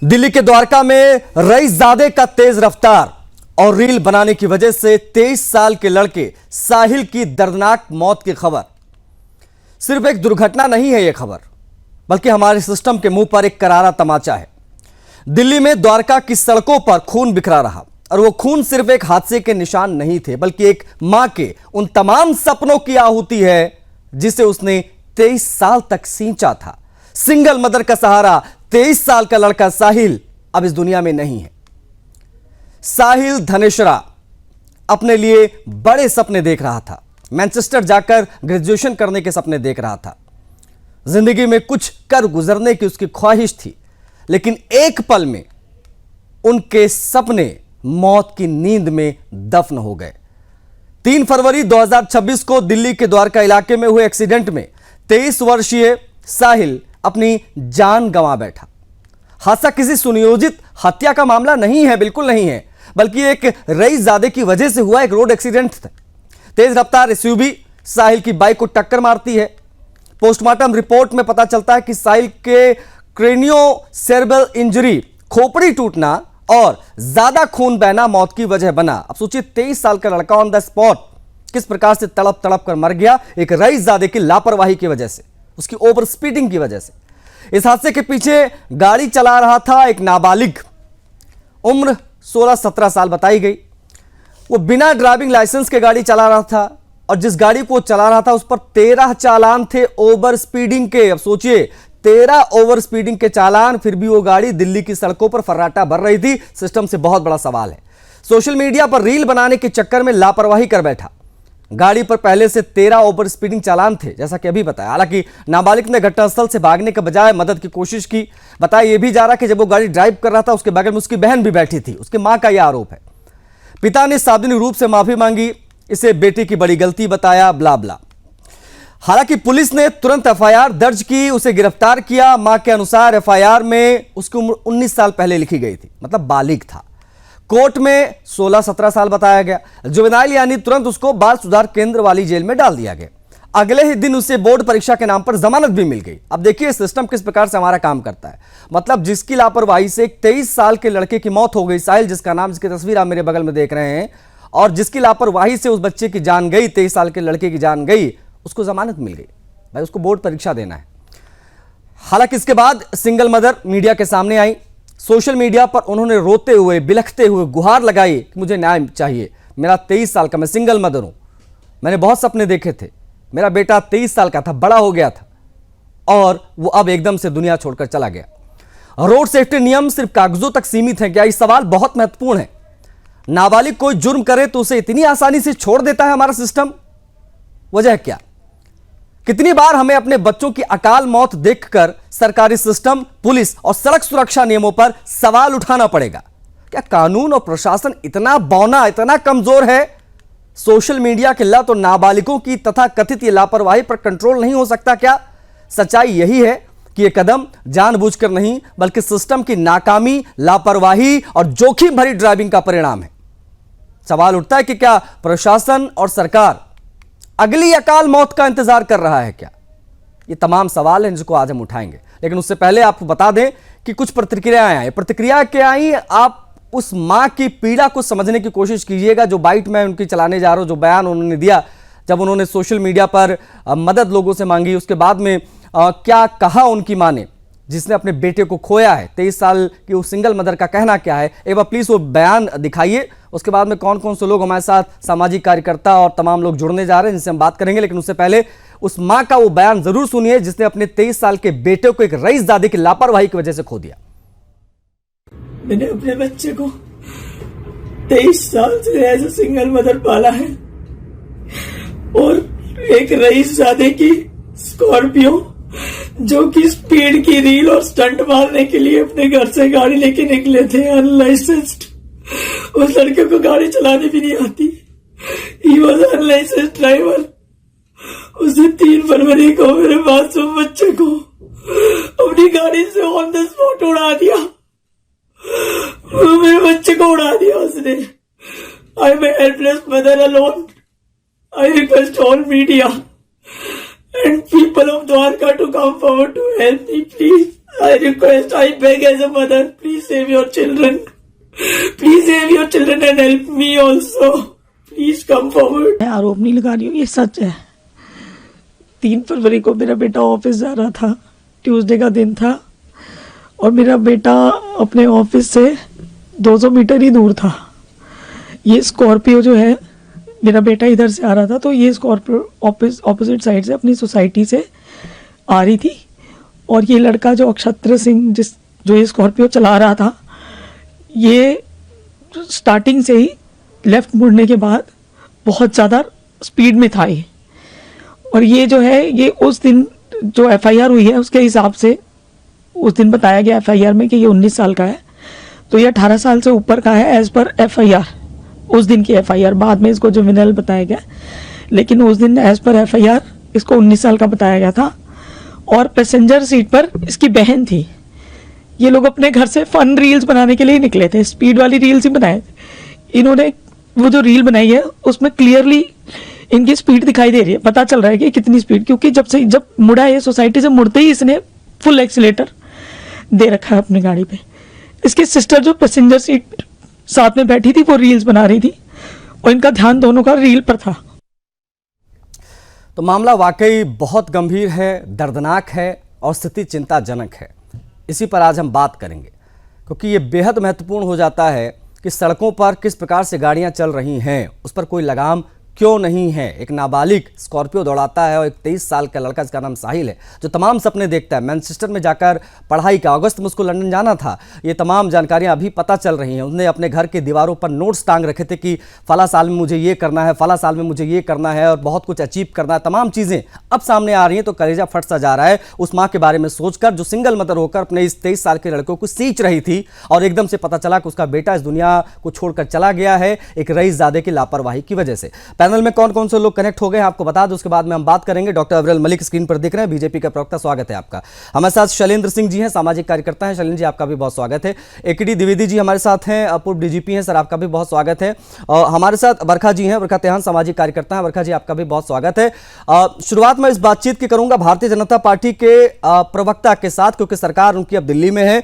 दिल्ली के द्वारका में रईसजादे का तेज रफ्तार और रील बनाने की वजह से 23 साल के लड़के साहिल की दर्दनाक मौत की खबर। सिर्फ एक दुर्घटना नहीं है यह खबर, बल्कि हमारे सिस्टम के मुंह पर एक करारा तमाचा है। दिल्ली में द्वारका की सड़कों पर खून बिखरा रहा और वो खून सिर्फ एक हादसे के निशान नहीं थे, बल्कि एक मां के उन तमाम सपनों की आहुति है जिसे उसने 23 साल तक सींचा था। सिंगल मदर का सहारा 23 साल का लड़का साहिल अब इस दुनिया में नहीं है। साहिल धनेश्वरा अपने लिए बड़े सपने देख रहा था। मैनचेस्टर जाकर ग्रेजुएशन करने के सपने देख रहा था। जिंदगी में कुछ कर गुजरने की उसकी ख्वाहिश थी, लेकिन एक पल में उनके सपने मौत की नींद में दफन हो गए। 3 फरवरी 2026 को दिल्ली के द्वारका इलाके में हुए एक्सीडेंट में 23 वर्षीय साहिल अपनी जान गंवा बैठा। हादसा किसी सुनियोजित हत्या का मामला नहीं है, बिल्कुल नहीं है, बल्कि एक रईसजादे की वजह से हुआ एक रोड एक्सीडेंट था। तेज रफ्तार एसयूवी साहिल की बाइक को टक्कर मारती है। पोस्टमार्टम रिपोर्ट में पता चलता है कि साहिल के क्रेनियोसेरेब्रल इंजरी, खोपड़ी टूटना और ज्यादा खून बहना मौत की वजह बना। अब सोचिए 23 साल का लड़का ऑन द स्पॉट किस प्रकार से तड़प तड़प कर मर गया, एक रईसजादे की लापरवाही की वजह से, उसकी ओवर स्पीडिंग की वजह से। इस हादसे के पीछे गाड़ी चला रहा था एक नाबालिग, उम्र 16-17 साल बताई गई। वो बिना ड्राइविंग लाइसेंस के गाड़ी चला रहा था और जिस गाड़ी को चला रहा था उस पर 13 चालान थे ओवर स्पीडिंग के। अब सोचिए 13 ओवर स्पीडिंग के चालान, फिर भी वो गाड़ी दिल्ली की सड़कों पर फर्राटा भर रही थी। सिस्टम से बहुत बड़ा सवाल है। सोशल मीडिया पर रील बनाने के चक्कर में लापरवाही कर बैठा। गाड़ी पर पहले से 13 ओवर स्पीडिंग चालान थे, जैसा कि अभी बताया। हालांकि नाबालिग ने घटनास्थल से भागने के बजाय मदद की कोशिश की। बताया यह भी जा रहा कि जब वो गाड़ी ड्राइव कर रहा था उसके बगल में उसकी बहन भी बैठी थी। उसकी मां का यह आरोप है। पिता ने सार्वजनिक रूप से माफी मांगी, इसे बेटी की बड़ी गलती बताया, ब्ला ब्ला। हालांकि पुलिस ने तुरंत एफआईआर दर्ज की, उसे गिरफ्तार किया। मां के अनुसार एफआईआर में उसकी उम्र 19 साल पहले लिखी गई थी, मतलब बालिग था। कोर्ट में 16-17 साल बताया गया। जुवेनाइल यानी तुरंत उसको बाल सुधार केंद्र वाली जेल में डाल दिया गया। अगले ही दिन उसे बोर्ड परीक्षा के नाम पर जमानत भी मिल गई। अब देखिए सिस्टम किस प्रकार से हमारा काम करता है। मतलब जिसकी लापरवाही से एक 23 साल के लड़के की मौत हो गई, साहिल जिसका नाम, जिसकी तस्वीर आप मेरे बगल में देख रहे हैं, और जिसकी लापरवाही से उस बच्चे की जान गई, 23 साल के लड़के की जान गई, उसको जमानत मिल गई। भाई उसको बोर्ड परीक्षा देना है। हालांकि इसके बाद सिंगल मदर मीडिया के सामने आई। सोशल मीडिया पर उन्होंने रोते हुए, बिलखते हुए गुहार लगाई कि मुझे न्याय चाहिए। मेरा 23 साल का, मैं सिंगल मदर हूं, मैंने बहुत सपने देखे थे, मेरा बेटा 23 साल का था, बड़ा हो गया था और वो अब एकदम से दुनिया छोड़कर चला गया। रोड सेफ्टी नियम सिर्फ कागजों तक सीमित है क्या? यह सवाल बहुत महत्वपूर्ण है। नाबालिग कोई जुर्म करे तो उसे इतनी आसानी से छोड़ देता है हमारा सिस्टम, वजह क्या? कितनी बार हमें अपने बच्चों की अकाल मौत देखकर सरकारी सिस्टम, पुलिस और सड़क सुरक्षा नियमों पर सवाल उठाना पड़ेगा। क्या कानून और प्रशासन इतना बौना, इतना कमजोर है? सोशल मीडिया के लत और नाबालिगों की तथा कथित ये लापरवाही पर कंट्रोल नहीं हो सकता क्या? सच्चाई यही है कि यह कदम जानबूझकर नहीं, बल्कि सिस्टम की नाकामी, लापरवाही और जोखिम भरी ड्राइविंग का परिणाम है। सवाल उठता है कि क्या प्रशासन और सरकार अगली अकाल मौत का इंतजार कर रहा है क्या? ये तमाम सवाल हैं जिसको आज हम उठाएंगे, लेकिन उससे पहले आपको बता दें कि कुछ प्रतिक्रियाएं आई। प्रतिक्रिया क्या आई, आप उस मां की पीड़ा को समझने की कोशिश कीजिएगा। जो बाइट मैं उनकी चलाने जा रहा हूं, जो बयान उन्होंने दिया जब उन्होंने सोशल मीडिया पर मदद लोगों से मांगी, उसके बाद में क्या कहा उनकी मां ने, जिसने अपने बेटे को खोया है। 23 साल की उस सिंगल मदर का कहना क्या है, एक बार प्लीज वो बयान दिखाइए। उसके बाद में कौन कौन से लोग हमारे साथ, सामाजिक कार्यकर्ता और तमाम लोग जुड़ने जा रहे हैं, जिनसे हम बात करेंगे। लेकिन उससे पहले उस मां का वो बयान जरूर सुनिए जिसने अपने 23 साल के बेटे को एक रईसजादे की लापरवाही की वजह से खो दिया। मैंने अपने बच्चे को 23 साल से एज ए सिंगल मदर पाला है और एक रईसजादे की स्कॉर्पियो जो कि स्पीड की रील और स्टंट मारने के लिए अपने घर से गाड़ी लेके निकले थे, अनलाइसेंस्ड। उस लड़के को गाड़ी चलाने भी नहीं आती। He was unlicensed driver. उसने 3 फरवरी को मेरे मासूम बच्चे को अपनी गाड़ी से ऑन द स्पॉट उड़ा दिया। मेरे बच्चे को उड़ा दिया उसने। I am a helpless mother alone. I request all media and people of Dwarka to come forward to help me, please. I request, I beg as a mother, please save your children. Please save your children and help me also. Please come forward. मैं आरोप नहीं लगा रही हूँ, ये सच है। 3 फरवरी को मेरा बेटा ऑफिस जा रहा था, ट्यूसडे का दिन था, और मेरा बेटा अपने ऑफिस से 200 मीटर ही दूर था। ये स्कॉर्पियो जो है, मेरा बेटा इधर से आ रहा था, तो ये स्कॉर्पियो ऑपोजिट साइड से अपनी सोसाइटी से आ रही थी, और ये लड़का जो अक्षत्र सिंह जो ये स्कॉर्पियो चला रहा था, ये स्टार्टिंग से ही लेफ्ट मुड़ने के बाद बहुत ज़्यादा स्पीड में था ये। और ये जो है, ये उस दिन जो एफआईआर हुई है उसके हिसाब से उस दिन बताया गया एफआईआर में कि ये 19 साल का है, तो ये 18 साल से ऊपर का है एज पर एफआईआर। उस दिन की एफआईआर, बाद में इसको जुवेनाइल बताया गया, लेकिन उस दिन एज पर एफआईआर इसको 19 साल का बताया गया था। और पैसेंजर सीट पर इसकी बहन थी। ये लोग अपने घर से फन रील्स बनाने के लिए निकले थे, स्पीड वाली रील्स ही बनाए थे इन्होंने। वो जो रील बनाई है उसमें क्लियरली इनकी स्पीड दिखाई दे रही है, पता चल रहा है कि कितनी स्पीड, क्योंकि जब मुड़ा है सोसाइटी से, मुड़ते ही इसने फुल एक्सीलेटर दे रखा है अपनी गाड़ी पे। इसकी सिस्टर जो पैसेंजर सीट साथ में बैठी थी वो रील्स बना रही थी, और इनका ध्यान दोनों का रील पर था। तो मामला वाकई बहुत गंभीर है, दर्दनाक है और स्थिति चिंताजनक है। इसी पर आज हम बात करेंगे, क्योंकि ये बेहद महत्वपूर्ण हो जाता है कि सड़कों पर किस प्रकार से गाड़ियां चल रही हैं, उस पर कोई लगाम क्यों नहीं है। एक नाबालिग स्कॉर्पियो दौड़ाता है और एक 23 साल का लड़का, जिसका नाम साहिल है, जो तमाम सपने देखता है, मैनचेस्टर में जाकर पढ़ाई का, अगस्त में उसको लंदन जाना था। ये तमाम जानकारियां अभी पता चल रही हैं। उसने अपने घर के दीवारों पर नोट्स टांग रखे थे कि फला साल में मुझे ये करना है, फला साल में मुझे ये करना है और बहुत कुछ अचीव करना है। तमाम चीज़ें अब सामने आ रही हैं तो कलेजा फट सा जा रहा है उस माँ के बारे में सोचकर, जो सिंगल मदर होकर अपने इस 23 साल के लड़कों को सींच रही थी, और एकदम से पता चला कि उसका बेटा इस दुनिया को छोड़कर चला गया है एक रईसजादे की लापरवाही की वजह से। पैनल में कौन कौन से लोग कनेक्ट हो गए हैं आपको बता दें, उसके बाद में हम बात करेंगे। डॉक्टर अब्रेल मलिक स्क्रीन पर दिख रहे हैं, बीजेपी का प्रवक्ता, स्वागत है आपका। हमारे साथ शैलेंद्र सिंह जी हैं, सामाजिक कार्यकर्ता हैं। शैलेंद्र जी, आपका भी बहुत स्वागत है। एकेडी द्विवेदी जी हमारे साथ हैं, पूर्व डीजीपी हैं, सर आपका भी बहुत स्वागत है। और हमारे साथ बरखा जी हैं, बरखा तेहान, सामाजिक कार्यकर्ता हैं। बरखा जी, आपका भी बहुत स्वागत है। शुरुआत में इस बातचीत की करूंगा भारतीय जनता पार्टी के प्रवक्ता के साथ, क्योंकि सरकार उनकी अब दिल्ली में है।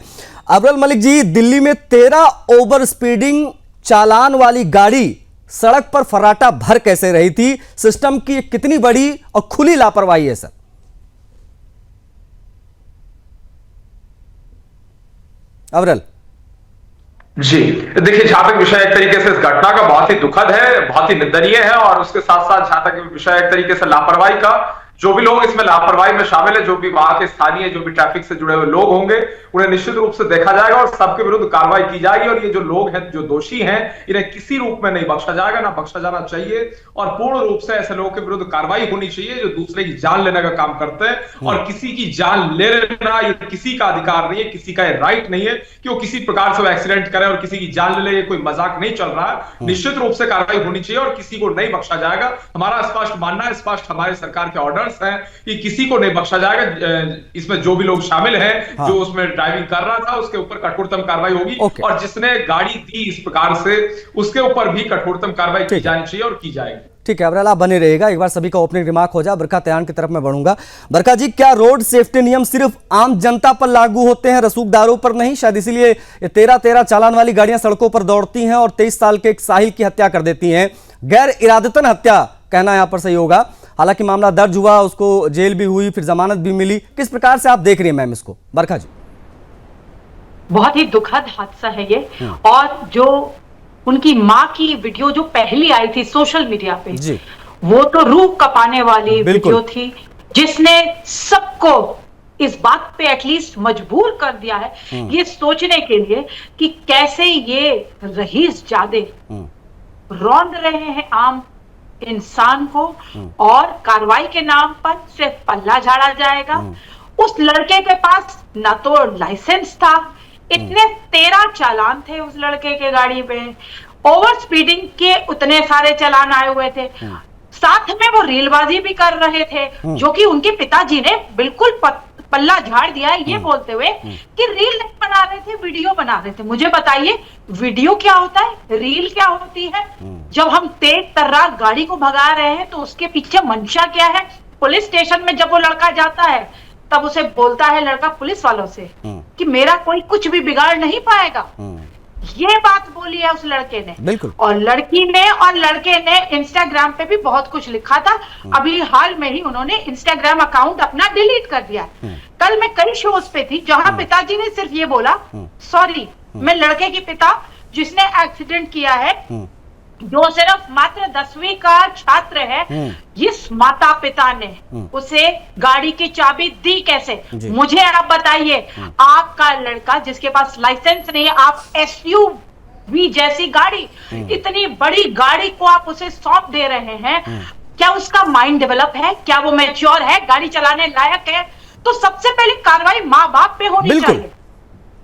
अब्रेल मलिक जी, दिल्ली में 13 ओवर स्पीडिंग चालान वाली गाड़ी सड़क पर फर्राटा भर कैसे रही थी? सिस्टम की कितनी बड़ी और खुली लापरवाही है सर? अब्रेल जी देखिए, जहां तक विषय एक तरीके से इस घटना का बहुत ही दुखद है, बहुत ही निंदनीय है, और उसके साथ साथ जहां तक विषय एक तरीके से लापरवाही का, जो भी लोग इसमें लापरवाही में शामिल है, जो भी वहां के स्थानीय, जो भी ट्रैफिक से जुड़े हुए लोग होंगे, उन्हें निश्चित रूप से देखा जाएगा और सबके विरुद्ध कार्रवाई की जाएगी। और ये जो लोग हैं, जो दोषी हैं, इन्हें किसी रूप में नहीं बख्शा जाएगा, ना बख्शा जाना चाहिए, और पूर्ण रूप से ऐसे लोगों के विरुद्ध कार्रवाई होनी चाहिए जो दूसरे की जान लेने का काम करते हैं। और किसी की जान ले लेना ये किसी का अधिकार नहीं है, किसी का राइट नहीं है कि वो किसी प्रकार से वो एक्सीडेंट करे और किसी की जान ले ले। ये कोई मजाक नहीं चल रहा है, निश्चित रूप से कार्रवाई होनी चाहिए और किसी को नहीं बख्शा जाएगा। हमारा स्पष्ट मानना है, स्पष्ट हमारे सरकार के ऑर्डर्स हैं कि किसी को नहीं बख्शा जाएगा। इसमें जो भी लोग शामिल हैं, जो उसमें ड्राइविंग कर रहा था, उसके ऊपर कठोरतम कार्रवाई होगी। और जिसने गाड़ी दी इस प्रकार से, उसके ऊपर भी कठोरतम कार्रवाई की जानी चाहिए और की जाएगी। ठीक है अब्रेल, आप बने रहिएगा। एक बार सभी का ओपनिंग रिमार्क हो जाए, बरखा तेहान की तरफ मैं बढ़ूंगा। बरखा जी, क्या रोड सेफ्टी नियम सिर्फ आम जनता पर लागू होते हैं, रसूखदारों पर नहीं? शायद इसीलिए ये 13 चालान वाली गाड़ियां सड़कों पर दौड़ती हैं और 23 साल के एक साहिल की हत्या कर देती हैं। गैर इरादतन हत्या कहना यहां पर सही होगा। हालांकि मामला दर्ज हुआ, उसको जेल भी हुई, फिर जमानत भी मिली। किस प्रकार से आप देख रही हैं मैम इसको? बरखा जी। बहुत ही दुखद हादसा है ये, और जो उनकी माँ की वीडियो जो पहली आई थी सोशल मीडिया पे जी, वो तो रूह कपाने वाली वीडियो थी, जिसने सबको इस बात पे एटलीस्ट मजबूर कर दिया है ये सोचने के लिए कि कैसे ये रईसजादे रौंद रहे हैं आम इंसान को, और कार्रवाई के नाम पर सिर्फ पल्ला झाड़ा जाएगा। उस लड़के के पास ना तो लाइसेंस था, इतने 13 चालान थे उस लड़के के गाड़ी पे, ओवर स्पीडिंग के उतने सारे चालान आए हुए थे, साथ में वो रीलबाजी भी कर रहे थे, जो कि उनके पिताजी ने बिल्कुल पल्ला झाड़ दिया है ये बोलते हुए कि रील नहीं बना रहे थे, वीडियो बना रहे थे। मुझे बताइए, वीडियो क्या होता है, रील क्या होती है? जब हम तेज तर्रार गाड़ी को भगा रहे हैं तो उसके पीछे मंशा क्या है? पुलिस स्टेशन में जब वो लड़का जाता है तब उसे बोलता है लड़का पुलिस वालों से कि मेरा कोई कुछ भी बिगाड़ नहीं पाएगा। ये बात बोली है उस लड़के ने। बिल्कुल। और लड़की ने और लड़के ने इंस्टाग्राम पे भी बहुत कुछ लिखा था। अभी हाल में ही उन्होंने इंस्टाग्राम अकाउंट अपना डिलीट कर दिया। कल मैं कई शोज पे थी जहां पिताजी ने सिर्फ ये बोला, सॉरी, मैं लड़के के पिता जिसने एक्सीडेंट किया है, जो सिर्फ मात्र 10वीं का छात्र है, इस माता पिता ने उसे गाड़ी की चाबी दी कैसे? मुझे आप बताइए, आपका लड़का जिसके पास लाइसेंस नहीं है, आप एसयूवी जैसी गाड़ी, इतनी बड़ी गाड़ी को आप उसे सौंप दे रहे हैं, क्या उसका माइंड डेवलप है? क्या वो मैच्योर है? गाड़ी चलाने लायक है? तो सबसे पहले कार्रवाई माँ बाप पे होनी चाहिए।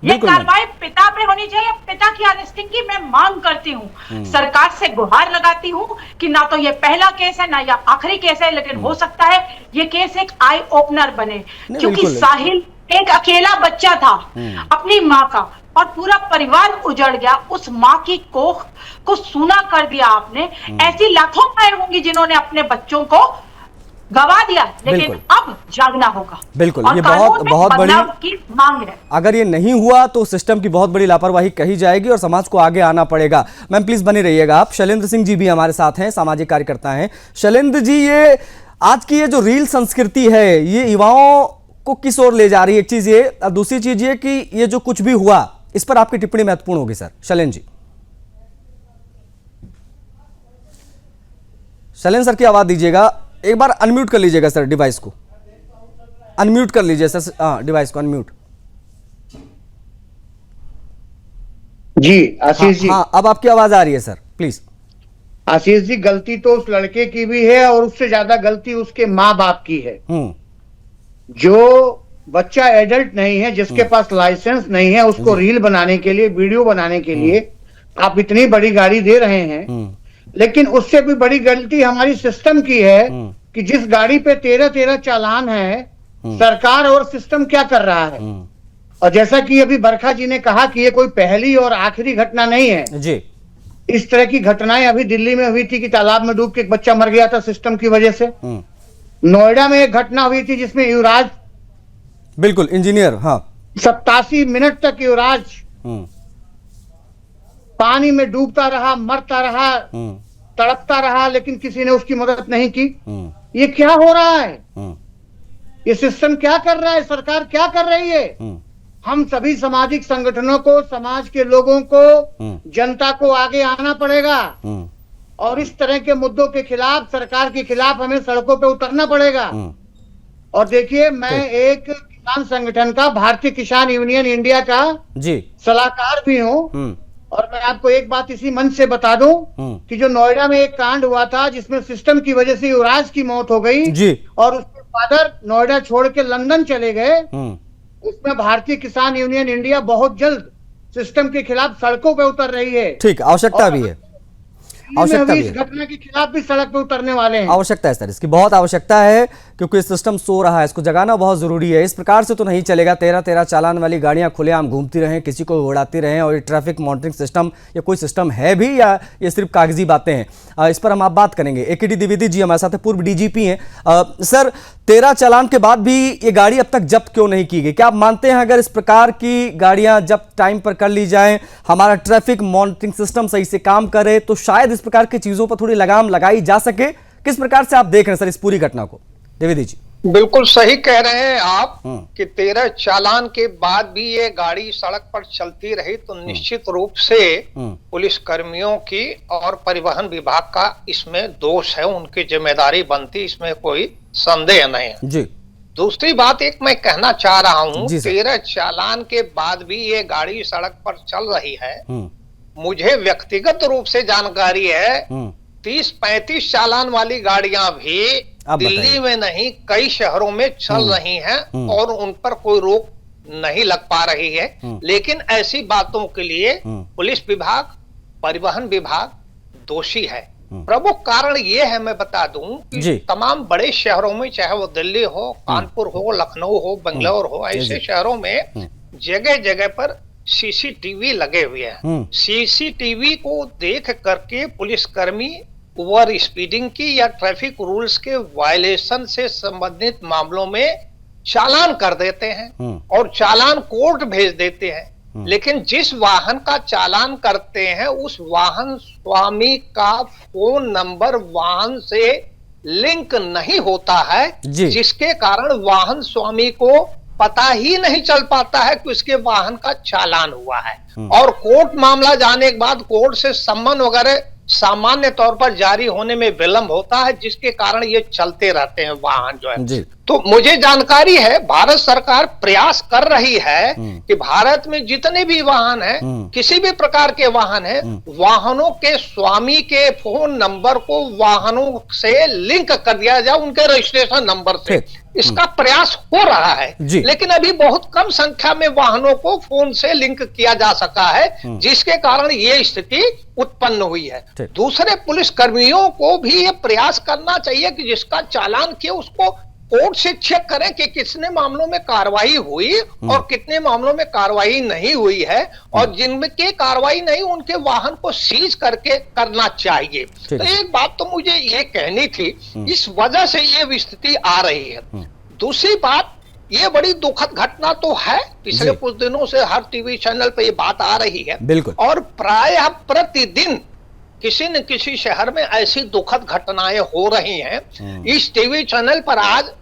ये कार्रवाई पिता पे होनी चाहिए। पिता की अरेस्टिंग की मैं मांग करती हूँ, सरकार से गुहार लगाती हूँ कि ना तो ये पहला केस है ना या आखिरी केस है, लेकिन हो सकता है ये केस एक आई ओपनर बने, क्योंकि साहिल एक अकेला बच्चा था अपनी माँ का, और पूरा परिवार उजड़ गया। उस माँ की कोख को सूना कर दिया आपने। ऐसी लाखों माएं होंगी जिन्होंने अपने बच्चों को गवा दिया, लेकिन अब जागना होगा। बिल्कुल, ये बहुत बड़ी की मांग है। अगर ये नहीं हुआ तो सिस्टम की बहुत बड़ी लापरवाही कही जाएगी और समाज को आगे आना पड़ेगा। मैम प्लीज बने रहिएगा आप। शैलेंद्र सिंह जी भी हमारे साथ हैं, सामाजिक कार्यकर्ता हैं। शैलेंद्र जी, ये आज की ये जो रील संस्कृति है, ये युवाओं को किस ओर ले जा रही है? एक चीज ये, दूसरी चीज ये कि ये जो कुछ भी हुआ, इस पर आपकी टिप्पणी महत्वपूर्ण होगी सर। शैलेंद्र जी, शैलेंद्र सर की आवाज दीजिएगा, एक बार अनम्यूट कर लीजिएगा सर, डिवाइस को अनम्यूट कर लीजिए सर। हाँ, डिवाइस को अनम्यूट। जी आशीष जी। हाँ, अब आपकी आवाज आ रही है सर, प्लीज। आशीष जी, गलती तो उस लड़के की भी है और उससे ज्यादा गलती उसके माँ बाप की है। जो बच्चा एडल्ट नहीं है, जिसके पास लाइसेंस नहीं है, उसको रील बनाने के लिए, वीडियो बनाने के लिए आप इतनी बड़ी गाड़ी दे रहे हैं। लेकिन उससे भी बड़ी गलती हमारी सिस्टम की है कि जिस गाड़ी पे 13-13 चालान है, सरकार और सिस्टम क्या कर रहा है। और जैसा कि अभी बरखा जी ने कहा कि ये कोई पहली और आखिरी घटना नहीं है जी। इस तरह की घटनाएं अभी दिल्ली में हुई थी कि तालाब में डूब के एक बच्चा मर गया था सिस्टम की वजह से। नोएडा में एक घटना हुई थी जिसमें युवराज, बिल्कुल इंजीनियर, हाँ, 87 मिनट तक युवराज पानी में डूबता रहा, मरता रहा, तड़पता रहा, लेकिन किसी ने उसकी मदद नहीं की। ये क्या हो रहा है? ये सिस्टम क्या कर रहा है? सरकार क्या कर रही है? हम सभी सामाजिक संगठनों को, समाज के लोगों को, जनता को आगे आना पड़ेगा और इस तरह के मुद्दों के खिलाफ, सरकार के खिलाफ हमें सड़कों पे उतरना पड़ेगा। और देखिए, मैं एक किसान संगठन का, भारतीय किसान यूनियन इंडिया का जी सलाहकार भी हूँ। और मैं आपको एक बात इसी मंच से बता दूं कि जो नोएडा में एक कांड हुआ था जिसमें सिस्टम की वजह से युवराज की मौत हो गई जी, और उसके फादर नोएडा छोड़ के लंदन चले गए, उसमें भारतीय किसान यूनियन इंडिया बहुत जल्द सिस्टम के खिलाफ सड़कों पे उतर रही है। ठीक, आवश्यकता भी है, आवश्यकता भी है। इस घटना के खिलाफ भी सड़क पे उतरने वाले हैं। आवश्यकता है सर, इसकी बहुत आवश्यकता है, क्योंकि सिस्टम सो रहा है, इसको जगाना बहुत जरूरी है। इस प्रकार से तो नहीं चलेगा। 13-13 चालान वाली गाड़ियां खुलेआम घूमती रहें, किसी को उड़ाती रहें, और ये ट्रैफिक मॉनिटरिंग सिस्टम या कोई सिस्टम है भी या ये सिर्फ कागजी बातें हैं? इस पर हम आप बात करेंगे। AKD द्विवेदी जी हमारे साथ है, पूर्व DGP हैं। सर, 13 चालान के बाद भी ये गाड़ी अब तक जब्त क्यों नहीं की गई? क्या आप मानते हैं अगर इस प्रकार की गाड़ियां जब्त टाइम पर कर ली जाए, हमारा ट्रैफिक मॉनिटरिंग सिस्टम सही से काम करे, तो शायद इस प्रकार की चीजों पर थोड़ी लगाम लगाई जा सके? किस प्रकार से आप देख रहे हैं सर इस पूरी घटना को? द्विवेदी जी। बिल्कुल सही कह रहे हैं आप कि 13 चालान के बाद भी ये गाड़ी सड़क पर चलती रही तो निश्चित रूप से पुलिस कर्मियों की और परिवहन विभाग का इसमें दोष है, उनकी जिम्मेदारी बनती, इसमें कोई संदेह नहीं है जी। दूसरी बात एक मैं कहना चाह रहा हूँ, 13 चालान के बाद भी ये गाड़ी सड़क पर चल रही है। मुझे व्यक्तिगत रूप से जानकारी है 30-35 चालान वाली गाड़ियां भी दिल्ली में नहीं कई शहरों में चल रही हैं और उन पर कोई रोक नहीं लग पा रही है। लेकिन ऐसी बातों के लिए पुलिस विभाग, परिवहन विभाग दोषी है। प्रमुख कारण ये है, मैं बता दूं कि तमाम बड़े शहरों में, चाहे वो दिल्ली हो, कानपुर हो, लखनऊ हो, बेंगलोर हो, ऐसे शहरों में जगह जगह पर CCTV लगे हुए हैं। CCTV को देख करके पुलिसकर्मी ओवर स्पीडिंग की या ट्रैफिक रूल्स के वायलेशन से संबंधित मामलों में चालान कर देते हैं और चालान कोर्ट भेज देते हैं, लेकिन जिस वाहन का चालान करते हैं उस वाहन स्वामी का फोन नंबर वाहन से लिंक नहीं होता है, जिसके कारण वाहन स्वामी को पता ही नहीं चल पाता है कि उसके वाहन का चालान हुआ है। और कोर्ट मामला जाने के बाद कोर्ट से सम्मन वगैरह सामान्य तौर पर जारी होने में विलंब होता है, जिसके कारण ये चलते रहते हैं वाहन जो है। तो मुझे जानकारी है भारत सरकार प्रयास कर रही है कि भारत में जितने भी वाहन हैं, किसी भी प्रकार के वाहन हैं, वाहनों के स्वामी के फोन नंबर को वाहनों से लिंक कर दिया जाए, उनके रजिस्ट्रेशन नंबर से। इसका प्रयास हो रहा है, लेकिन अभी बहुत कम संख्या में वाहनों को फोन से लिंक किया जा सका है, जिसके कारण ये स्थिति उत्पन्न हुई है। दूसरे पुलिस कर्मियों को भी ये प्रयास करना चाहिए कि जिसका चालान किया उसको कोर्ट से चेक करें कि कितने मामलों में कार्रवाई हुई और कितने मामलों में कार्रवाई नहीं हुई है, और जिनके कार्रवाई नहीं उनके वाहन को सीज करके करना चाहिए। तो एक बात तो मुझे ये कहनी थी, इस वजह से ये स्थिति आ रही है। दूसरी बात, ये बड़ी दुखद घटना तो है, पिछले कुछ दिनों से हर टीवी चैनल पे ये बात आ रही है, और प्रायः प्रतिदिन किसी न किसी शहर में ऐसी दुखद घटनाएं हो रही हैं। इस टीवी चैनल पर आज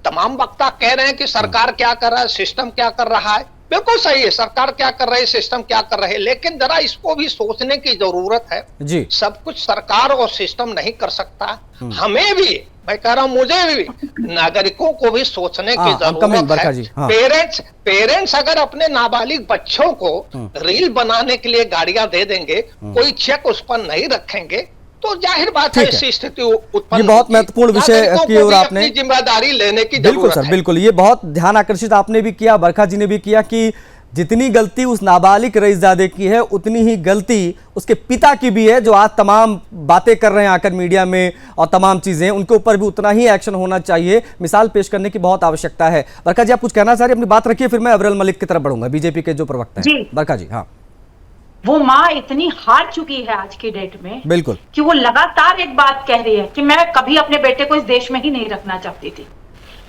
तमाम वक्ता कह रहे हैं कि सरकार क्या कर रहा है, सिस्टम क्या कर रहा है। बिल्कुल सही है, सरकार क्या कर रही है, सिस्टम क्या कर रहे हैं, लेकिन जरा इसको भी सोचने की जरूरत है। सब कुछ सरकार और सिस्टम नहीं कर सकता। हमें भी, मैं कह रहा हूं मुझे भी, नागरिकों को भी सोचने की जरूरत है। पेरेंट्स अगर अपने नाबालिग बच्चों को रील बनाने के लिए गाड़ियां दे देंगे, कोई चेक उस पर नहीं रखेंगे, तो जाहिर बात है ऐसी स्थिति उत्पन्न। ये बहुत महत्वपूर्ण विषय की ओर आपने जिम्मेदारी लेने की बिल्कुल सर, बिल्कुल ये बहुत ध्यान आकर्षित आपने भी किया, बरखा जी ने भी किया कि जितनी गलती उस नाबालिग रईसजादे की है उतनी ही गलती उसके पिता की भी है, जो आज तमाम बातें कर रहे हैं आकर मीडिया में और तमाम चीजें, उनके ऊपर भी उतना ही एक्शन होना चाहिए। मिसाल पेश करने की बहुत आवश्यकता है। बरखा जी आप कुछ कहना चाह रही, अपनी बात रखिए, फिर मैं अबरल मलिक की तरफ बढ़ूंगा, बीजेपी के जो प्रवक्ता हैं। बरखा जी। हाँ, वो माँ इतनी हार चुकी है आज की डेट में, बिल्कुल, कि वो लगातार एक बात कह रही है कि मैं कभी अपने बेटे को इस देश में ही नहीं रखना चाहती थी,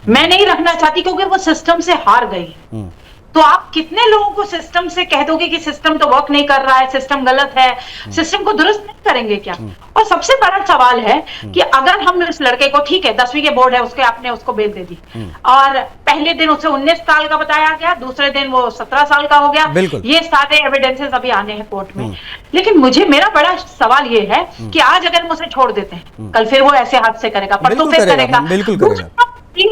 मैं नहीं रखना चाहती क्योंकि वो सिस्टम से हार गई। तो आप कितने लोगों को सिस्टम से कह दोगे कि सिस्टम तो वर्क नहीं कर रहा है, सिस्टम गलत है, सिस्टम को दुरुस्त नहीं करेंगे क्या? और सबसे बड़ा सवाल है कि अगर हम इस लड़के को, ठीक है 10वीं के बोर्ड है उसके, आपने उसको बेल दे दी और पहले दिन उसे 19 साल का बताया गया, दूसरे दिन वो 17 साल का हो गया, ये सारे एविडेंसेस अभी आने हैं कोर्ट में। लेकिन मेरा बड़ा सवाल ये है कि आज अगर हम उसे छोड़ देते हैं, कल फिर वो ऐसे हादसे करेगा, परसों फिर करेगा।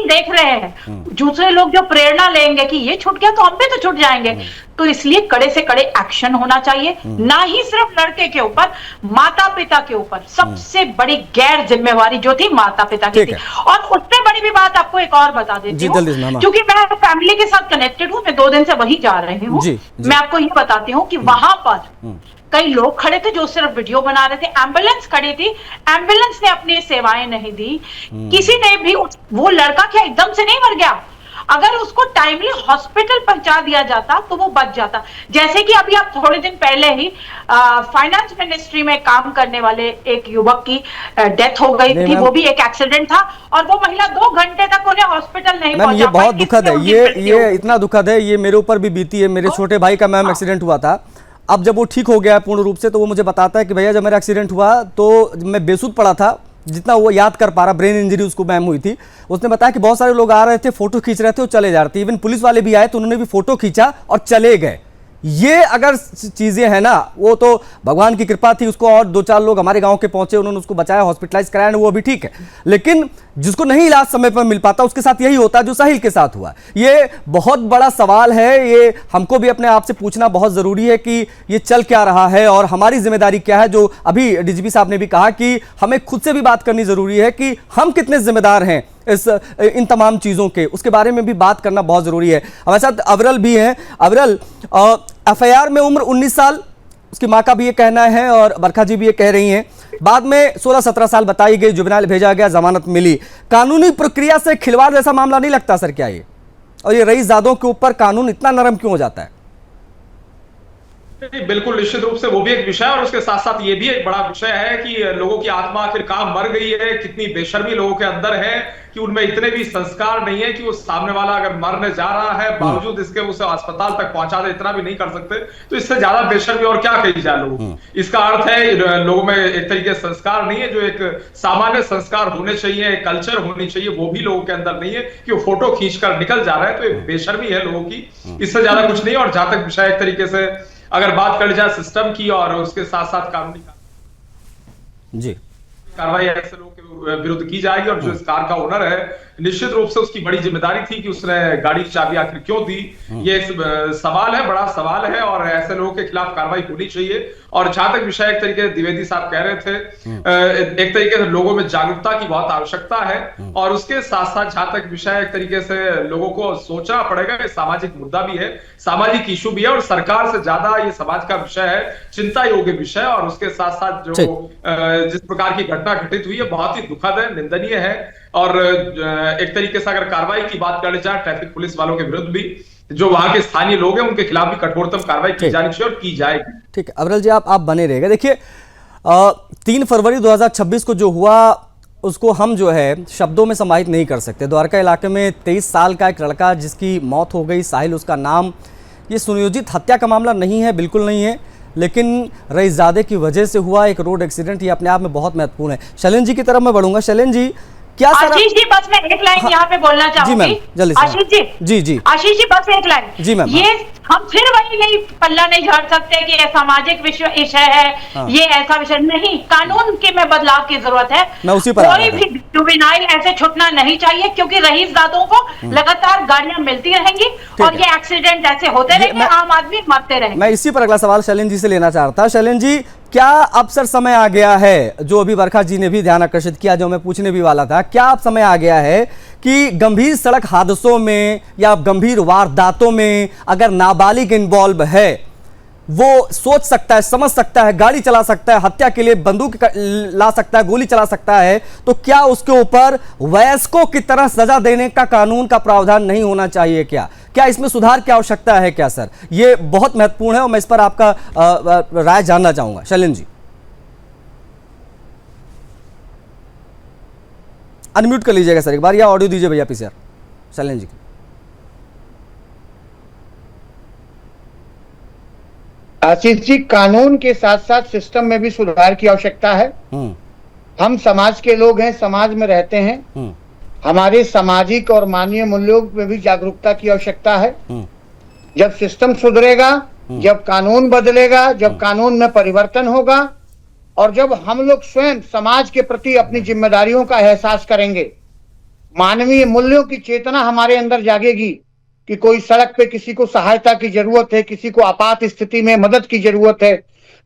देख रहे हैं दूसरे लोग जो प्रेरणा लेंगे कि ये छूट गया तो हम भी तो छूट जाएंगे। तो इसलिए कड़े से कड़े एक्शन होना चाहिए, ना ही सिर्फ लड़के के ऊपर, माता पिता के ऊपर। सबसे बड़ी गैर जिम्मेवारी जो थी माता पिता की थी। और उससे बड़ी भी बात आपको एक और बता देती हूँ, क्योंकि मैं फैमिली के साथ कनेक्टेड हूँ, मैं 2 दिन से वही जा रही हूँ। मैं आपको ये बताती हूँ कि वहां पर कई लोग खड़े थे जो सिर्फ वीडियो बना रहे थे, एम्बुलेंस खड़ी थी, एम्बुलेंस ने अपनी सेवाएं नहीं दी, किसी ने भी। वो लड़का क्या एकदम से नहीं मर गया, अगर उसको टाइमली हॉस्पिटल पहुंचा दिया जाता तो वो बच जाता। जैसे कि अभी आप थोड़े दिन पहले ही फाइनेंस मिनिस्ट्री में काम करने वाले एक युवक की डेथ हो गई थी, वो भी एक एक्सीडेंट था और वो महिला 2 घंटे तक उन्हें हॉस्पिटल नहीं पहुंचा। ये बहुत दुखद है, ये इतना दुखद है, ये मेरे ऊपर भी बीती है। मेरे छोटे भाई का मैम एक्सीडेंट हुआ था, अब जब वो ठीक हो गया पूर्ण रूप से तो वो मुझे बताता है कि भैया जब मेरा एक्सीडेंट हुआ तो मैं बेसुध पड़ा था, जितना वो याद कर पा रहा, ब्रेन इंजरी उसको मैम हुई थी। उसने बताया कि बहुत सारे लोग आ रहे थे, फोटो खींच रहे थे और चले जा रहे थे, इवन पुलिस वाले भी आए तो उन्होंने भी फोटो खींचा और चले गए। ये अगर चीजें हैं ना, वो तो भगवान की कृपा थी, उसको और 2-4 लोग हमारे गांव के पहुंचे, उन्होंने उसको बचाया, हॉस्पिटलाइज कराया, वो अभी ठीक है। लेकिन जिसको नहीं इलाज समय पर मिल पाता उसके साथ यही होता है जो साहिल के साथ हुआ। ये बहुत बड़ा सवाल है, ये हमको भी अपने आप से पूछना बहुत जरूरी है कि ये चल क्या रहा है और हमारी जिम्मेदारी क्या है। जो अभी डीजीपी साहब ने भी कहा कि हमें खुद से भी बात करनी जरूरी है कि हम कितने जिम्मेदार हैं इन तमाम चीजों के, उसके बारे में भी बात करना बहुत जरूरी है। हमारे साथ अबरल भी हैं। अबरल, एफआईआर में उम्र 19 साल उसकी मां का भी ये कहना है और बरखा जी भी ये कह रही हैं, बाद में 16-17 साल बताई गई, जुवेनाइल भेजा गया, जमानत मिली। कानूनी प्रक्रिया से खिलवाड़ जैसा मामला नहीं लगता सर क्या ये? और ये रईसजादों के ऊपर कानून इतना नरम क्यों हो जाता है? बिल्कुल, निश्चित रूप से वो भी एक विषय है और उसके साथ साथ ये भी एक बड़ा विषय है कि लोगों की आत्मा आखिर कहां मर गई है, कितनी बेशर्मी लोगों के अंदर है कि उनमें इतने भी संस्कार नहीं है कि वो सामने वाला अगर मरने जा रहा है बावजूद इसके उसे अस्पताल तक पहुंचा दे, इतना भी नहीं कर सकते। तो इससे ज्यादा बेशर्मी और क्या कही जाए लोगों को। इसका अर्थ है लोगों में एक तरीके से संस्कार नहीं है, जो एक सामान्य संस्कार होने चाहिए, एक कल्चर होनी चाहिए, वो भी लोगों के अंदर नहीं है कि वो फोटो खींचकर निकल जा रहा है। तो एक बेशर्मी है लोगों की, इससे ज्यादा कुछ नहीं। और जहां तक विषय एक तरीके से अगर बात कर जाए सिस्टम की और उसके साथ साथ कानूनी जी कार्रवाई ऐसे लोगों के विरुद्ध की जाएगी। और जो इस कार का ओनर है, निश्चित रूप से उसकी बड़ी जिम्मेदारी थी कि उसने गाड़ी की चाबी आखिर क्यों दी। ये सवाल है, बड़ा सवाल है और ऐसे लोगों के खिलाफ कार्रवाई होनी चाहिए। और जहां तक विषय एक तरीके से द्विवेदी साहब कह रहे थे, एक तरीके से लोगों में जागरूकता की बहुत आवश्यकता है। और उसके साथ साथ जहां तक विषय एक तरीके से लोगों को सोचना पड़ेगा, ये सामाजिक मुद्दा भी है, सामाजिक इशू भी है और सरकार से ज्यादा ये समाज का विषय है, चिंता योग्य विषय। और उसके साथ साथ जो जिस प्रकार की घटना घटित हुई है बहुत ही दुखद है, निंदनीय है। और एक तरीके से अगर कार्रवाई की बात कर जाए ट्रैफिक पुलिस वालों के विरुद्ध भी, जो वहां के स्थानीय लोग हैं उनके खिलाफ भी कठोरतम कार्रवाई की जानी चाहिए और की जाएगी। ठीक है अविरल जी, आप बने रहेगा। देखिए 3 फरवरी 2026 को जो हुआ उसको हम जो है शब्दों में समाहित नहीं कर सकते। द्वारका इलाके में 23 साल का एक लड़का जिसकी मौत हो गई, साहिल उसका नाम। ये सुनियोजित हत्या का मामला नहीं है, बिल्कुल नहीं है, लेकिन रईसजादे की वजह से हुआ एक रोड एक्सीडेंट, ये अपने आप में बहुत महत्वपूर्ण है। शैलेंद्र जी की तरफ मैं बढ़ूंगा। शैलेंद्र जी, क्या आशीष जी बस मैं एक लाइन यहाँ पे बोलना चाहूंगी। जल्दी आशीष जी, जी आशीष जी बस एक लाइन। जी मैम। ये हम फिर वही नहीं पल्ला नहीं झाड़ सकते कि ये सामाजिक विषय है। ये ऐसा विषय नहीं, कानून के में बदलाव की जरूरत है। मैं उसी पर कोई भी जुवेनाइल ऐसे छुटना नहीं चाहिए, क्योंकि रईसजादों को लगातार गाड़ियां मिलती रहेंगी और ये एक्सीडेंट ऐसे होते रहेंगे, आम आदमी मरते रहेंगे। मैं इसी पर अगला सवाल शैलेंद्र जी से लेना चाहता था। शैलेंद्र जी, क्या अब सर समय आ गया है, जो अभी वर्षा जी ने भी ध्यान आकर्षित किया, जो मैं पूछने भी वाला था, क्या अब समय आ गया है कि गंभीर सड़क हादसों में या गंभीर वारदातों में अगर नाबालिग इन्वॉल्व है, वो सोच सकता है, समझ सकता है, गाड़ी चला सकता है, हत्या के लिए बंदूक ला सकता है, गोली चला सकता है, तो क्या उसके ऊपर वयस्कों की तरह सजा देने का कानून का प्रावधान नहीं होना चाहिए? क्या इसमें सुधार की आवश्यकता है क्या सर? ये बहुत महत्वपूर्ण है और मैं इस पर आपका राय जानना चाहूंगा। शैलेंद्र जी अनम्यूट कर लीजिएगा सर एक बार, या ऑडियो दीजिए भैया पीसीआर शैलेंद्र जी। आशीष जी, कानून के साथ साथ सिस्टम में भी सुधार की आवश्यकता है। हम समाज के लोग हैं, समाज में रहते हैं, हमारे सामाजिक और मानवीय मूल्यों में भी जागरूकता की आवश्यकता है। जब सिस्टम सुधरेगा, जब कानून बदलेगा, जब कानून में परिवर्तन होगा और जब हम लोग स्वयं समाज के प्रति अपनी जिम्मेदारियों का एहसास करेंगे, मानवीय मूल्यों की चेतना हमारे अंदर जागेगी कि कोई सड़क पे किसी को सहायता की जरूरत है, किसी को आपात स्थिति में मदद की जरूरत है,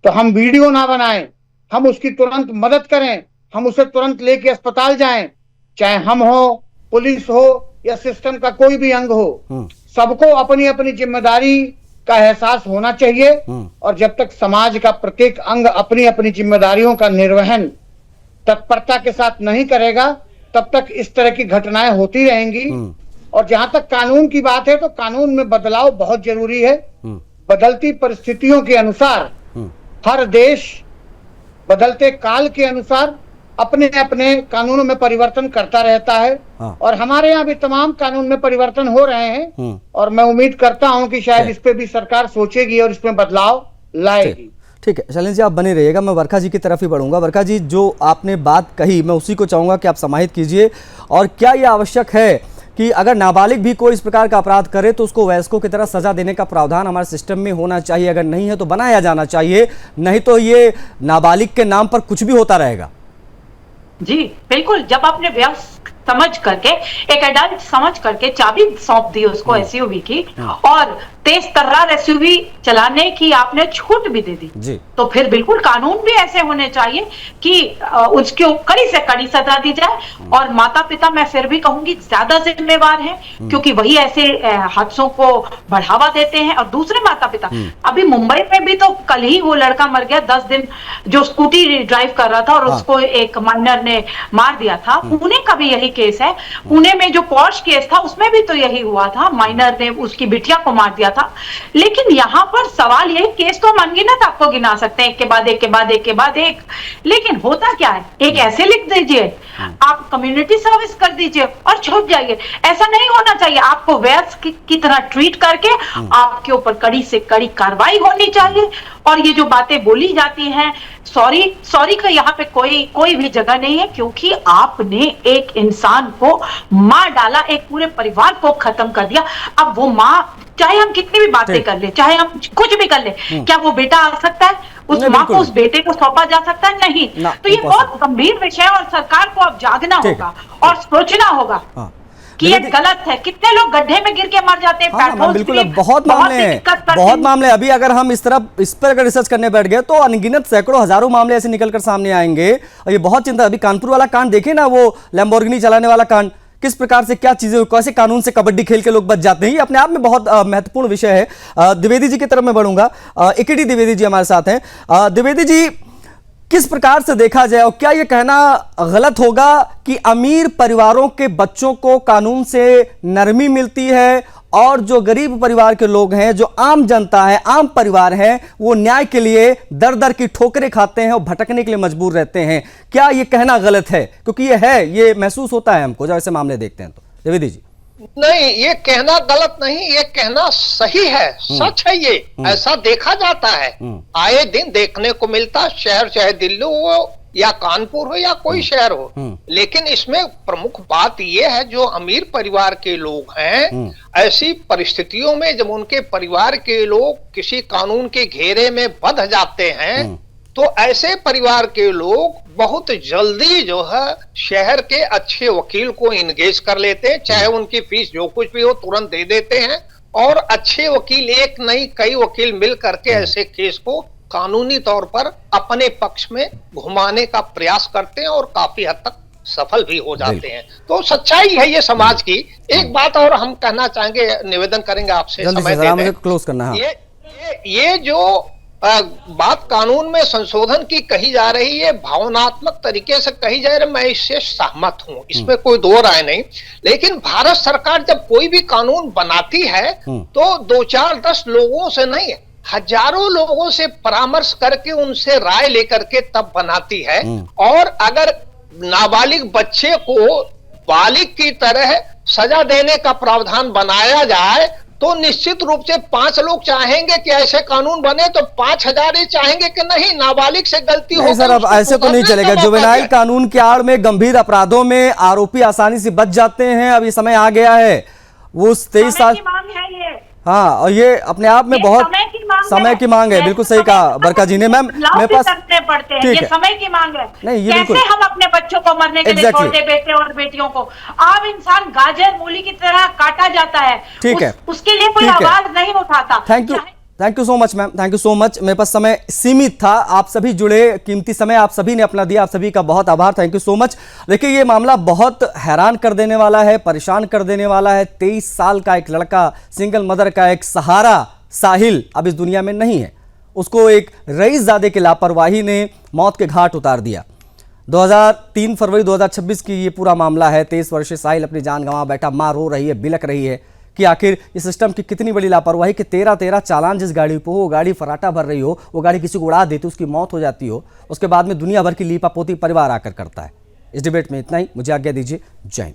तो हम वीडियो ना बनाएं, हम उसकी तुरंत मदद करें, हम उसे तुरंत लेके अस्पताल जाएं, चाहे हम हो, पुलिस हो या सिस्टम का कोई भी अंग हो। सबको अपनी अपनी जिम्मेदारी का एहसास होना चाहिए। और जब तक समाज का प्रत्येक अंग अपनी अपनी जिम्मेदारियों का निर्वहन तत्परता के साथ नहीं करेगा, तब तक इस तरह की घटनाएं होती रहेंगी। और जहां तक कानून की बात है, तो कानून में बदलाव बहुत जरूरी है। बदलती परिस्थितियों के अनुसार हर देश बदलते काल के अनुसार अपने अपने कानूनों में परिवर्तन करता रहता है। और हमारे यहाँ भी तमाम कानून में परिवर्तन हो रहे हैं और मैं उम्मीद करता हूं कि शायद इस पे भी सरकार सोचेगी और इसमें बदलाव लाएगी। ठीक है शैलेंद्र जी, आप बने रहिएगा। मैं वर्षा जी की तरफ ही बढ़ूंगा। वर्षा जी, जो आपने बात कही मैं उसी को चाहूंगा कि आप समाहित कीजिए। और क्या यह आवश्यक है कि अगर नाबालिग भी कोई इस प्रकार का अपराध करे तो उसको वयस्कों की तरह सजा देने का प्रावधान हमारे सिस्टम में होना चाहिए? अगर नहीं है तो बनाया जाना चाहिए, नहीं तो ये नाबालिग के नाम पर कुछ भी होता रहेगा। जी बिल्कुल, जब आपने वयस्क समझ करके, एक एडल्ट समझ करके चाबी सौंप दी उसको एसयूवी की और तेज तर्रार एसयूवी चलाने की आपने छूट भी दे दी, तो फिर बिल्कुल कानून भी ऐसे होने चाहिए कि उसकी कड़ी से कड़ी सजा दी जाए। और माता पिता मैं फिर भी कहूंगी ज्यादा जिम्मेवार हैं, क्योंकि वही ऐसे हादसों को बढ़ावा देते हैं। और दूसरे माता पिता, अभी मुंबई में भी तो कल ही वो लड़का मर गया, 10 दिन जो स्कूटी ड्राइव कर रहा था और उसको एक माइनर ने मार दिया था। पुणे का भी यही केस है। पुणे में जो पॉर्श केस था उसमें भी तो यही हुआ था, माइनर ने उसकी बिटिया को मार दिया किया था। लेकिन यहाँ पर सवाल यही, केस तो हम अनगिनत आपको गिना सकते हैं, एक के बाद एक के बाद एक के बाद एक, लेकिन होता क्या है, एक ऐसे लिख दीजिए, आप कम्युनिटी सर्विस कर दीजिए और छूट जाइए। ऐसा नहीं होना चाहिए, आपको वयस्क की तरह ट्रीट करके आपके ऊपर कड़ी से कड़ी कार्रवाई होनी चाहिए। और ये जो बातें बोली जाती हैं, सॉरी का यहाँ पे कोई भी जगह नहीं है, क्योंकि आपने एक इंसान को मार डाला, एक पूरे परिवार को खत्म कर दिया। अब वो माँ, चाहे हम कितनी भी बातें कर ले, चाहे हम कुछ भी कर ले, क्या वो बेटा आ सकता है? उस माँ को उस बेटे को सौंपा जा सकता है? नहीं। तो ये बहुत गंभीर विषय है और सरकार को अब जागना होगा और सोचना होगा कि ये गलत है। कितने लोग गड्ढे में गिर के मर जाते हैं। हाँ, बिल्कुल, बहुत मामले हैं, बहुत मामले। अभी अगर हम इस पर अगर रिसर्च करने बैठ गए तो अनगिनत सैकड़ों हजारों मामले ऐसे निकलकर सामने आएंगे। और ये बहुत चिंता। अभी कानपुर वाला कांड देखे ना, वो लैम्बोर्गिनी चलाने वाला कांड, किस प्रकार से क्या चीजें, कैसे कानून से कबड्डी खेल के लोग बच जाते हैं। ये अपने आप में बहुत महत्वपूर्ण विषय है। द्विवेदी जी की तरफ मैं बढ़ूंगा। एकेडी द्विवेदी जी हमारे साथ हैं। द्विवेदी जी, किस प्रकार से देखा जाए और क्या यह कहना गलत होगा कि अमीर परिवारों के बच्चों को कानून से नरमी मिलती है और जो गरीब परिवार के लोग हैं, जो आम जनता है, आम परिवार है, वो न्याय के लिए दर दर की ठोकरें खाते हैं और भटकने के लिए मजबूर रहते हैं? क्या यह कहना गलत है? क्योंकि ये महसूस होता है हमको जब ऐसे मामले देखते हैं। तो द्विवेदी जी। नहीं, ये कहना गलत नहीं, ये कहना सही है, सच है। ये ऐसा देखा जाता है, आए दिन देखने को मिलता, शहर चाहे दिल्ली हो या कानपुर हो या कोई शहर हो। लेकिन इसमें प्रमुख बात ये है, जो अमीर परिवार के लोग हैं, ऐसी परिस्थितियों में जब उनके परिवार के लोग किसी कानून के घेरे में बंध जाते हैं, तो ऐसे परिवार के लोग बहुत जल्दी जो है शहर के अच्छे वकील को इंगेज कर लेते हैं, चाहे उनकी फीस जो कुछ भी हो तुरंत दे देते हैं। और अच्छे वकील, एक नहीं कई वकील मिल करके ऐसे केस को कानूनी तौर पर अपने पक्ष में घुमाने का प्रयास करते हैं और काफी हद तक सफल भी हो जाते हैं। तो सच्चाई है ये समाज की। एक बात और हम कहना चाहेंगे, निवेदन करेंगे आपसे, समय दे क्लोज करना। ये जो बात कानून में संशोधन की कही जा रही है, भावनात्मक तरीके से कही जा रही है, मैं इससे सहमत हूं, इसमें कोई दो राय नहीं। लेकिन भारत सरकार जब कोई भी कानून बनाती है तो 2, 4, 10 लोगों से नहीं, हजारों लोगों से परामर्श करके उनसे राय लेकर के तब बनाती है। और अगर नाबालिग बच्चे को बालिग की तरह सजा देने का प्रावधान बनाया जाए तो निश्चित रूप से 5 लोग चाहेंगे कि ऐसे कानून बने, तो 5000 ही चाहेंगे कि नहीं, नाबालिग से गलती हो। सर, अब ऐसे तो नहीं चलेगा। जुवेनाइल कानून की आड़ में गंभीर अपराधों में आरोपी आसानी से बच जाते हैं। अब ये समय आ गया है, वो 23 साल की मांग है ये। हाँ, और ये अपने आप में बहुत समय की मांग है। बिल्कुल सही कहा बरका जी ने। मैम, मेरे पास पड़ते हैं, ये समय की मांग है। नहीं, ये बिल्कुल, कैसे हम अपने बच्चों को मरने के लिए छोड़ दे, बेटे और बेटियों को? आम इंसान गाजर मूली की तरह काटा जाता है, ठीक है, उसके लिए कोई आवाज नहीं उठाता। Thank you so much ma'am, thank you so much. मेरे पास समय सीमित था, आप सभी जुड़े, कीमती समय आप सभी ने अपना दिया, आप सभी का बहुत आभार, थैंक यू सो मच। देखिए, ये मामला बहुत हैरान कर देने वाला है, परेशान कर देने वाला है। 23 साल का एक लड़का, सिंगल मदर का एक सहारा, साहिल अब इस दुनिया में नहीं है। उसको एक रईसजादे की लापरवाही ने मौत के घाट उतार दिया। 3 फरवरी 2026 की ये पूरा मामला है। 23 वर्षीय साहिल अपनी जान गंवा बैठा, मां रो रही है, बिलक रही है कि आखिर इस सिस्टम की कितनी बड़ी लापरवाही कि 13 चालान जिस गाड़ी पे हो, वो गाड़ी फराटा भर रही हो, वो गाड़ी किसी को उड़ा देती, उसकी मौत हो जाती हो, उसके बाद में दुनिया भर की लीपापोती परिवार आकर करता है। इस डिबेट में इतना ही, मुझे आज्ञा दीजिए। जय हिंद।